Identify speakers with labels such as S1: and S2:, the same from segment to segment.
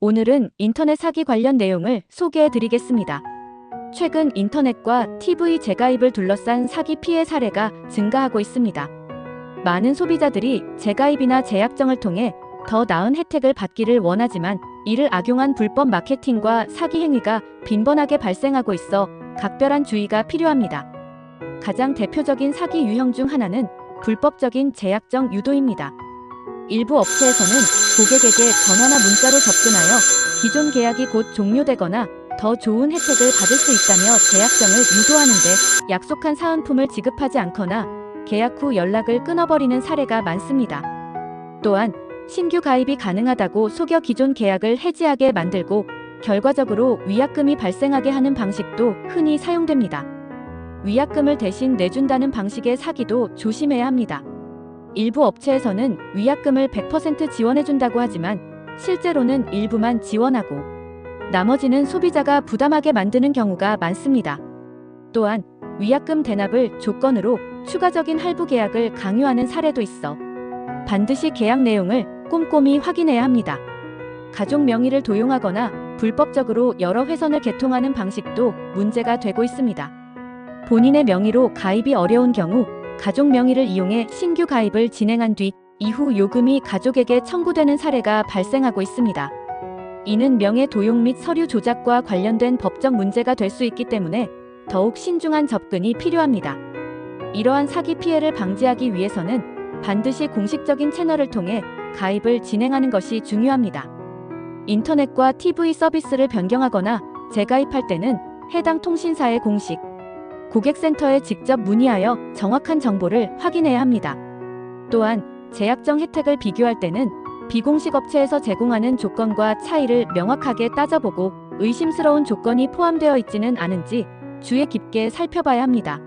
S1: 오늘은 인터넷 사기 관련 내용을 소개해 드리겠습니다. 최근 인터넷과 TV 재가입을 둘러싼 사기 피해 사례가 증가하고 있습니다. 많은 소비자들이 재가입이나 재약정을 통해 더 나은 혜택을 받기를 원하지만 이를 악용한 불법 마케팅과 사기 행위가 빈번하게 발생하고 있어 각별한 주의가 필요합니다. 가장 대표적인 사기 유형 중 하나는 불법적인 재약정 유도입니다. 일부 업체에서는 고객에게 전화나 문자로 접근하여 기존 계약이 곧 종료되거나 더 좋은 혜택을 받을 수 있다며 재약정을 유도하는데 약속한 사은품을 지급하지 않거나 계약 후 연락을 끊어버리는 사례가 많습니다. 또한 신규 가입이 가능하다고 속여 기존 계약을 해지하게 만들고 결과적으로 위약금이 발생하게 하는 방식도 흔히 사용됩니다. 위약금을 대신 내준다는 방식의 사기도 조심해야 합니다. 일부 업체에서는 위약금을 100% 지원해준다고 하지만 실제로는 일부만 지원하고 나머지는 소비자가 부담하게 만드는 경우가 많습니다. 또한 위약금 대납을 조건으로 추가적인 할부 계약을 강요하는 사례도 있어 반드시 계약 내용을 꼼꼼히 확인해야 합니다. 가족 명의를 도용하거나 불법적으로 여러 회선을 개통하는 방식도 문제가 되고 있습니다. 본인의 명의로 가입이 어려운 경우 가족 명의를 이용해 신규 가입을 진행한 뒤 이후 요금이 가족에게 청구되는 사례가 발생하고 있습니다. 이는 명예 도용 및 서류 조작과 관련된 법적 문제가 될 수 있기 때문에 더욱 신중한 접근이 필요합니다. 이러한 사기 피해를 방지하기 위해서는 반드시 공식적인 채널을 통해 가입을 진행하는 것이 중요합니다. 인터넷과 TV 서비스를 변경하거나 재가입할 때는 해당 통신사의 공식 고객센터에 직접 문의하여 정확한 정보를 확인해야 합니다. 또한 재약정 혜택을 비교할 때는 비공식 업체에서 제공하는 조건과 차이를 명확하게 따져보고 의심스러운 조건이 포함되어 있지는 않은지 주의 깊게 살펴봐야 합니다.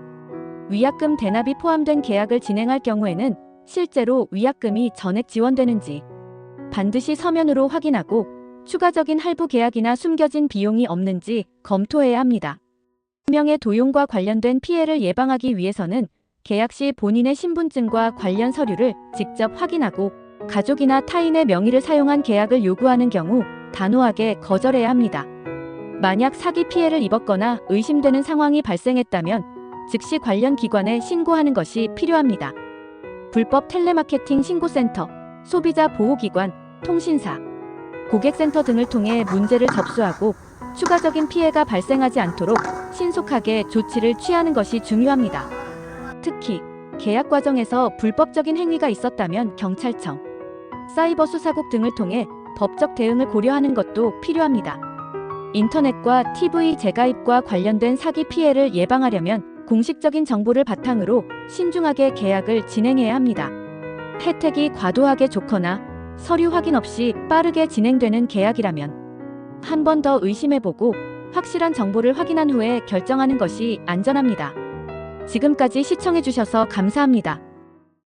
S1: 위약금 대납이 포함된 계약을 진행할 경우에는 실제로 위약금이 전액 지원되는지 반드시 서면으로 확인하고 추가적인 할부 계약이나 숨겨진 비용이 없는지 검토해야 합니다. 명예 도용과 관련된 피해를 예방하기 위해서는 계약 시 본인의 신분증과 관련 서류를 직접 확인하고 가족이나 타인의 명의를 사용한 계약을 요구하는 경우 단호하게 거절해야 합니다. 만약 사기 피해를 입었거나 의심되는 상황이 발생했다면 즉시 관련 기관에 신고하는 것이 필요합니다. 불법 텔레마케팅 신고센터, 소비자 보호기관, 통신사, 고객센터 등을 통해 문제를 접수하고 추가적인 피해가 발생하지 않도록 신속하게 조치를 취하는 것이 중요합니다. 특히 계약 과정에서 불법적인 행위가 있었다면 경찰청, 사이버 수사국 등을 통해 법적 대응을 고려하는 것도 필요합니다. 인터넷과 TV 재가입과 관련된 사기 피해를 예방하려면 공식적인 정보를 바탕으로 신중하게 계약을 진행해야 합니다. 혜택이 과도하게 좋거나 서류 확인 없이 빠르게 진행되는 계약이라면 한 번 더 의심해보고 확실한 정보를 확인한 후에 결정하는 것이 안전합니다. 지금까지 시청해주셔서 감사합니다.